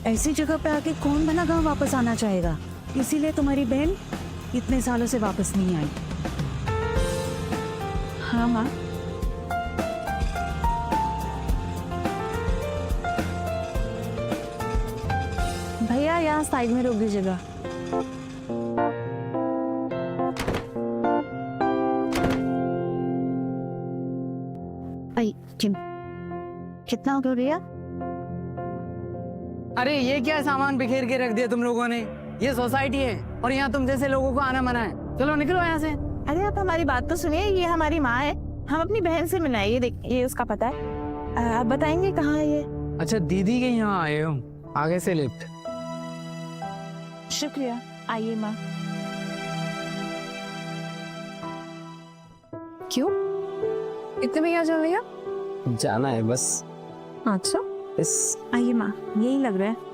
ऐसी जगह पे आके कौन भला गांव वापस आना चाहेगा। इसीलिए तुम्हारी बहन इतने सालों से वापस नहीं आई। हाँ माँ, भैया यहाँ साइड में रोक दीजिएगा। कितना हो गया भैया? अरे ये क्या सामान बिखेर के रख दिया तुम लोगों ने? ये सोसाइटी है और यहाँ तुम जैसे लोगों को आना मना है। चलो निकलो यहाँ से। अरे आप हमारी बात तो सुनिए, ये हमारी माँ है, हम अपनी बहन से मिलाए। ये देख, ये उसका पता है। आप बताएंगे कहाँ है ये? अच्छा दीदी के यहाँ आए हो, आगे से लिफ्ट। शुक्रिया, आइए माँ। क्यों इतने में यहाँ चल रही है? जाना है बस। अच्छा इस आइए माँ, यही लग रहा है।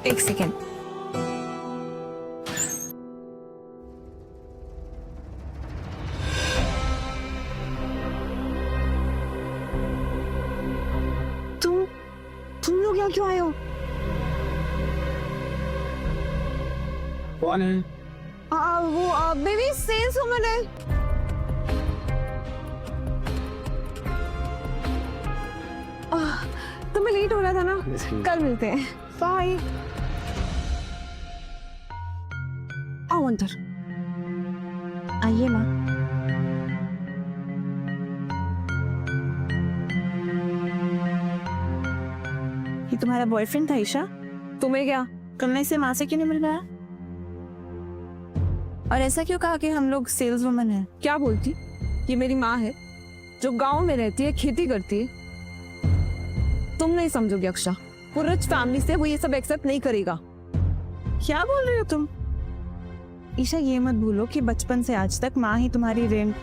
एक सेकेंड। तुम लोग यहाँ क्यों आए हो? कौन है? वो बेबी सेल्स वुमन है। तुम्हें लेट हो रहा था ना, कल मिलते हैं। बाय। आओ अंदर। आइए माँ। ये तुम्हारा बॉयफ्रेंड था ईशा? तुम्हें क्या? तुमने इसे माँ से क्यों नहीं मिलवाया? और ऐसा क्यों कहा कि हम लोग सेल्स वुमन हैं? क्या बोलती? ये मेरी माँ है जो गांव में रहती है, खेती करती है। तुम नहीं समझोगे अक्षा, वो रिच फैमिली से, वो ये सब एक्सेप्ट नहीं करेगा। क्या बोल रहे हो तुम? ईशा ये मत भूलो कि बचपन से आज तक माँ ही तुम्हारी रेंट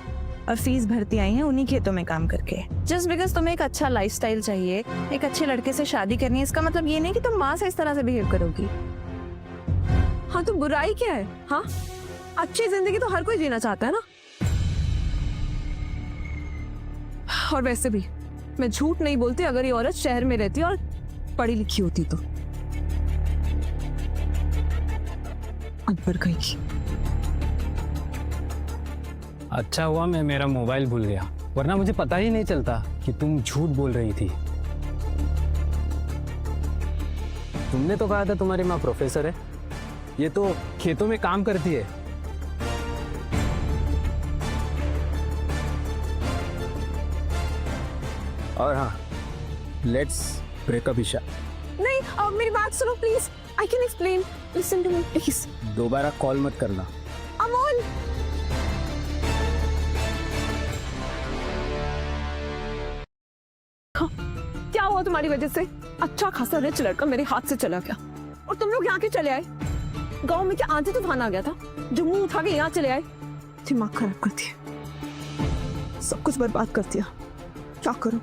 और फीस भरती आई है उन्हीं खेतों में काम करके। जस्ट बिकॉज तुम्हें एक अच्छा लाइफस्टाइल चाहिए, एक अच्छे लड़के से शादी करनी है, इसका मतलब ये नहीं कि तुम माँ से इस तरह से बिहेव करोगी। हाँ तो बुराई क्या है? हाँ, अच्छी जिंदगी तो हर कोई जीना चाहता है ना। और वैसे भी मैं झूठ नहीं बोलती, अगर ये औरत शहर में रहती और पढ़ी लिखी होती तो। अनपढ़ कहीं। अच्छा हुआ मैं मेरा मोबाइल भूल गया, वरना मुझे पता ही नहीं चलता कि तुम झूठ बोल रही थी। तुमने तो कहा था तुम्हारी माँ प्रोफेसर है, ये तो खेतों में काम करती है। और हाँ, लेट्स ब्रेकअप ईशा। नहीं, अब मेरी बात सुनो please. I can explain, listen to me please. दोबारा कॉल मत करना। अमोल, क्या हुआ तुम्हारी वजह से? अच्छा खासा रिच लड़का मेरे हाथ से चला गया और तुम लोग यहाँ के चले आए। गांव में क्या आंधी तूफान आ गया था जो मुंह उठा के यहाँ चले आए? दिमाग खराब कर दिया, सब कुछ बर्बाद कर दिया। क्या करूं?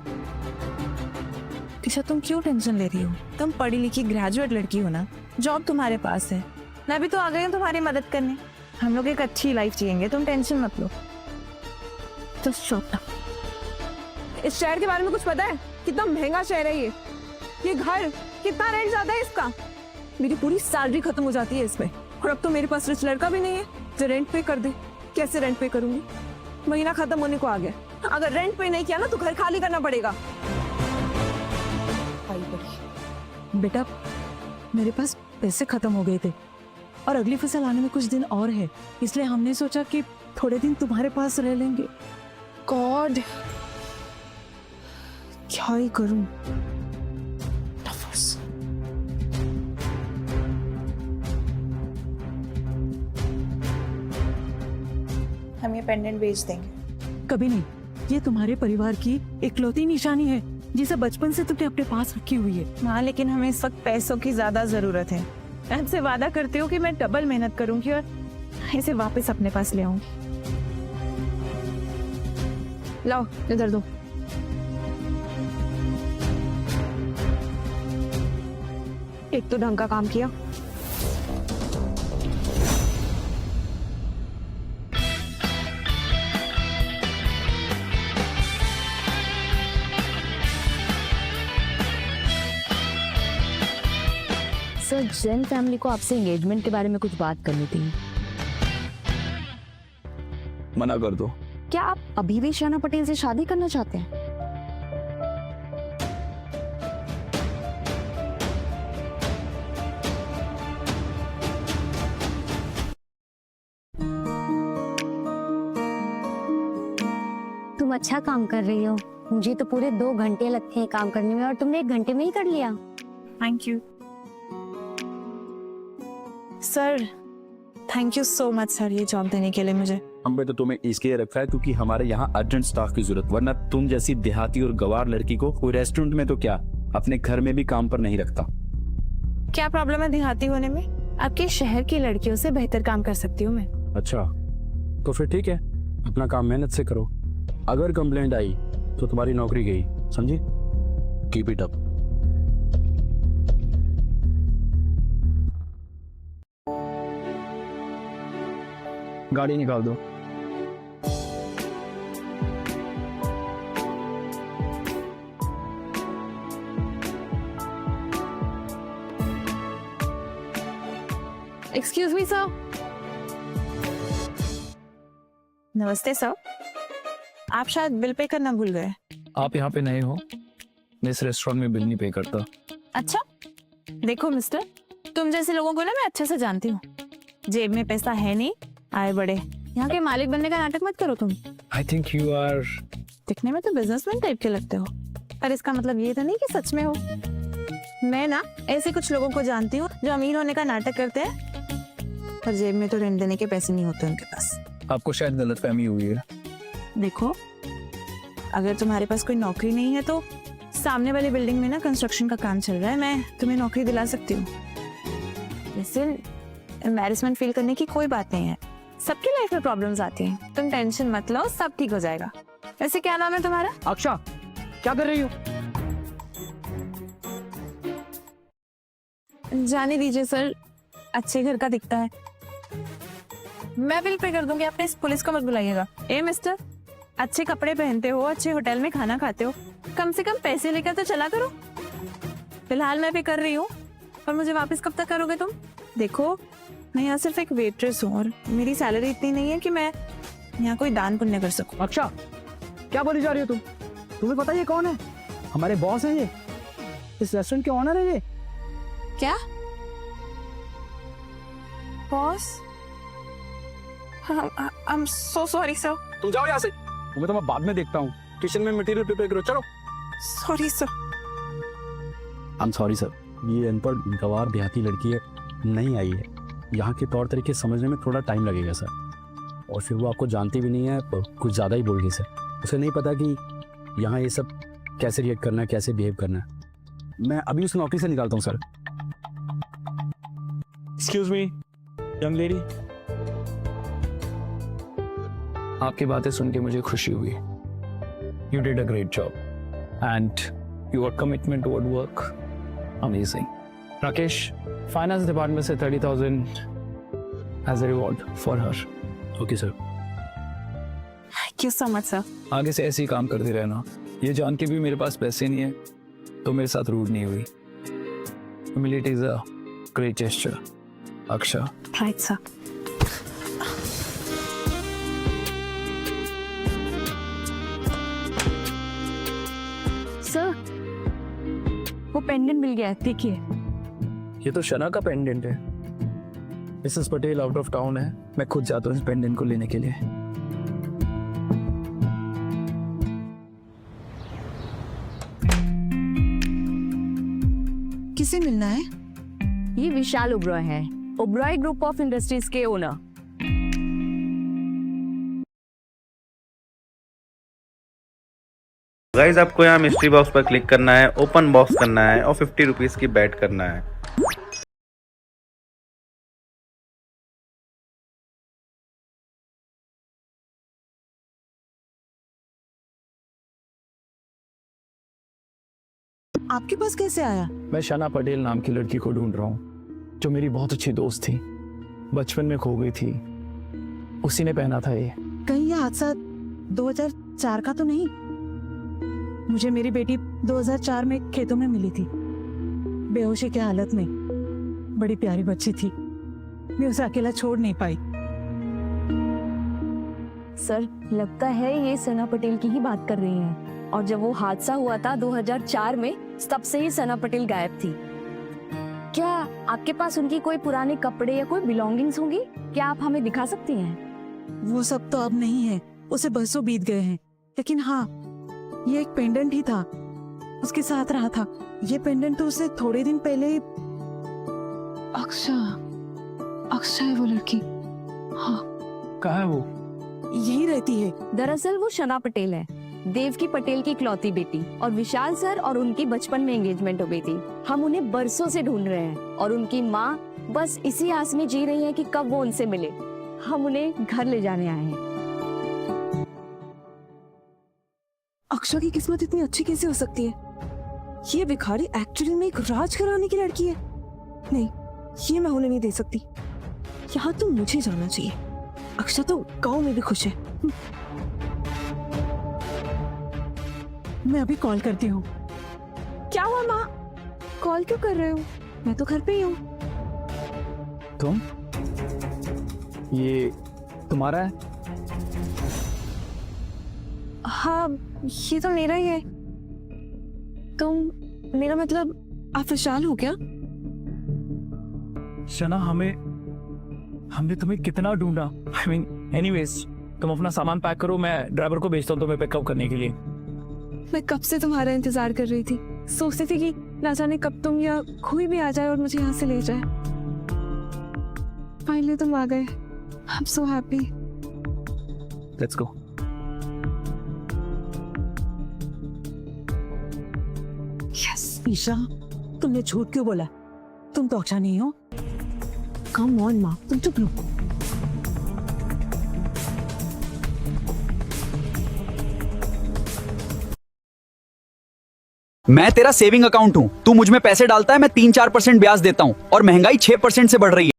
ईशा तुम क्यों टेंशन ले रही हो? तुम पढ़ी लिखी ग्रेजुएट लड़की हो ना, जॉब तुम्हारे पास है। मैं भी तो आ गई हूँ तुम्हारी मदद करने। हम लोग एक अच्छी लाइफ जिएंगे, तुम टेंशन मत लो। Just shot. इस शहर के बारे में कुछ पता है? कितना महंगा शहर है ये घर कितना रेंट ज्यादा है इसका। मेरी पूरी सैलरी खत्म हो जाती है इसमें, और अब तो मेरे पास रिच लड़का भी नहीं है जो रेंट पे कर दे। कैसे रेंट पे करूंगी? महीना खत्म होने को आ गया, अगर रेंट पे नहीं किया ना तो घर खाली करना पड़ेगा। बेटा मेरे पास पैसे खत्म हो गए थे और अगली फसल आने में कुछ दिन और है, इसलिए हमने सोचा कि थोड़े दिन तुम्हारे पास रह लेंगे। गॉड, क्या ही करूं? हम ये पेंडेंट बेच देंगे। कभी नहीं, ये तुम्हारे परिवार की इकलौती निशानी है जिसे बचपन से तुमने अपने पास रखी हुई है। हाँ, लेकिन हमें इस वक्त पैसों की ज्यादा जरूरत है। मैं आपसे वादा करती हूँ कि मैं डबल मेहनत करूंगी और इसे वापस अपने पास ले आऊंगी। लाओ इधर दो। एक तो ढंग का काम किया। सर जैन फैमिली को आपसे एंगेजमेंट के बारे में कुछ बात करनी थी। मना कर दो। क्या आप अभी भी शना पटेल से शादी करना चाहते हैं? तुम अच्छा काम कर रही हो। मुझे तो पूरे 2 घंटे लगते हैं काम करने में और तुमने 1 घंटे में ही कर लिया। Thank you sir, thank you so much sir ये जॉब देने के लिए मुझे। हमने तो तुम्हें इसलिए रखा है क्योंकि हमारे यहाँ अर्जेंट स्टाफ की जरूरत, वरना तुम जैसी देहाती और गवार लड़की को कोई रेस्टोरेंट में तो क्या अपने घर में भी काम पर नहीं रखता। क्या प्रॉब्लम है देहाती होने में? आपके शहर की लड़कियों से बेहतर काम कर सकती हूँ मैं। अच्छा तो फिर ठीक है, अपना काम मेहनत से करो। अगर कंप्लेंट आई तो तुम्हारी नौकरी गई, समझी? Keep it up. गाड़ी निकाल दो। Excuse me sir. नमस्ते सर, आप शायद बिल पे करना भूल गए। आप यहाँ पे नए हो? मैं इस रेस्टोरेंट में बिल नहीं पे करता। अच्छा देखो मिस्टर, तुम जैसे लोगों को ना मैं अच्छे से जानती हूँ। जेब में पैसा है नहीं, आए बड़े। यहाँ के मालिक बनने का नाटक मत करो तुम। I think you are. दिखने में तो बिजनेसमैन टाइप के लगते हो, पर इसका मतलब ये तो नहीं कि सच में हो। मैं ना ऐसे कुछ लोगों को जानती हूँ जो अमीर होने का नाटक करते हैं, पर जेब में तो रेंट देने के पैसे नहीं होते उनके पास। आपको शायद गलतफहमी हुई है। देखो, अगर तुम्हारे पास कोई नौकरी नहीं है तो सामने वाली बिल्डिंग में ना कंस्ट्रक्शन का काम चल रहा है, मैं तुम्हें नौकरी दिला सकती हूँ। वैसे एम्बैरेसमेंट फील करने की कोई बात नहीं है, सबकी लाइफ में प्रॉब्लम्स आती हैं, तुम टेंशन मत लो, सब ठीक हो जाएगा। वैसे क्या नाम है तुम्हारा? अक्षा, क्या कर रही हो? जाने दीजिए सर, अच्छे घर का दिखता है। मैं बिल पे कर दूंगी, आपने इस पुलिस को मत बुलाइएगा। ए मिस्टर, अच्छे कपड़े पहनते हो, अच्छे होटल में खाना खाते हो, कम से कम पैसे लेकर तो चला करो। फिलहाल मैं पे कर रही हूँ, पर मुझे वापस कब तक करोगे तुम? देखो, मैं यहाँ सिर्फ एक वेट्रेस हूँ और मेरी सैलरी इतनी नहीं है कि मैं यहाँ कोई दान पुण्य कर सकूँ। अक्षा, क्या बोली जा रही हो तुम? तुम्हें पता ये कौन है? हमारे बॉस हैं ये, इस रेस्टोरेंट के ऑनर है ये। क्या boss? I am so sorry sir. तुम जाओ यहाँ से, तुम्हें तो मैं बाद में देखता हूँ। किचन में मटेरियल प्रिपेयर करो, चलो। Sorry sir. I am sorry sir, ये अनपढ़ गवार देहाती लड़की है, नहीं आई है। यहाँ के तौर तरीके समझने में थोड़ा टाइम लगेगा सर। और फिर वो आपको जानती भी नहीं है, कुछ ज़्यादा ही बोल गई सर। उसे नहीं पता कि यहाँ ये सब कैसे रिएक्ट करना है, कैसे बिहेव करना है। मैं अभी उस नौकरी से निकालता हूँ sir. Excuse me young lady. आपकी बातें सुन के मुझे खुशी हुई। You did a great job and your commitment toward work amazing. Rakesh, finance department से 30,000 as a reward for her. Okay sir. Thank you so much sir. आगे से ऐसे ही काम करते रहना। ये जान के भी मेरे पास पैसे नहीं है तो मेरे साथ रूड नहीं हुई। Humility is a great gesture. अक्षा। Right sir. Sir, वो पेंडेंट मिल गया, देखिए। ये तो शना का पेंडेंट है। Mrs Patel out of town है, मैं खुद जाता हूँ इस पेंडेंट को लेने के लिए। किसे मिलना है? ये विशाल ओबरॉय है, ओबरॉय ग्रुप ऑफ इंडस्ट्रीज के ओनर। गाइज आपको यहाँ मिस्ट्री बॉक्स पर क्लिक करना है, ओपन बॉक्स करना है और 50 रुपीज की बैट करना है। आपके पास कैसे आया? मैं शना पटेल नाम की लड़की को ढूंढ रहा हूँ जो मेरी बहुत अच्छी दोस्त थी, बचपन में खो गई थी। उसी ने पहना था ये। कहीं यह हादसा 2004 का तो नहीं? मुझे मेरी बेटी 2004 में खेतों में मिली थी, बेहोशी की हालत में। बड़ी प्यारी बच्ची थी, मैं उसे अकेला छोड़ नहीं पाई। सर लगता है ये सना पटेल की ही बात कर रही हैं। और जब वो हादसा हुआ था 2004 में, तब से ही सना पटेल गायब थी। क्या आपके पास उनकी कोई पुराने कपड़े या कोई बिलोंगिंग्स होंगी? क्या आप हमें दिखा सकती हैं? वो सब तो अब नहीं है, उसे बरसों बीत गए हैं। लेकिन हाँ, ये एक पेंडेंट ही था, उसके साथ रहा था। ये पेंडेंट तो उसे थोड़े दिन पहले। अक्षा है वो लड़की। हाँ, कहाँ है वो? यही रहती है। दरअसल वो सना पटेल है, देवकी पटेल की इकलौती बेटी, और विशाल सर और उनकी बचपन में एंगेजमेंट हो गई थी। हम उन्हें बरसों से ढूंढ रहे हैं और उनकी माँ बस इसी आस में जी रही है कि कब वो उनसे मिले। हम उन्हें घर ले जाने आए हैं। अक्षा की किस्मत इतनी अच्छी कैसे हो सकती है? ये भिखारी एक्चुअली में एक राजघराने की लड़की है। नहीं, ये मैं होने नहीं दे सकती। यहाँ तो मुझे जाना चाहिए। अक्षा तो गांव में भी खुश है। मैं अभी कॉल करती हूँ। क्या हुआ माँ? कॉल क्यों कर रहे हो? मैं तो घर पे ही हूँ। तुम? ये तुम्हारा है? हाँ, ये तो मेरा ही है। तुम, मेरा मतलब आप विशाल हो क्या? शना, हमने तुम्हें कितना ढूंढा। I mean, anyways, तुम अपना सामान पैक करो, मैं ड्राइवर को भेजता हूँ तुम्हें पिकअप करने के लिए। मैं कब से तुम्हारा इंतजार कर रही थी। सोचती थी कि ना जाने कब तुम या कोई भी आ जाए और मुझे यहाँ से ले जाए। फाइनली तुम आ गए। I'm so happy. Let's go. Yes. Isha, तुमने झूठ क्यों बोला? तुम तो अक्षा नहीं हो। Come on माँ, तुम चुप रहो। मैं तेरा सेविंग अकाउंट हूँ, तू मुझ में पैसे डालता है, मैं 3-4% ब्याज देता हूँ और महंगाई 6% से बढ़ रही है।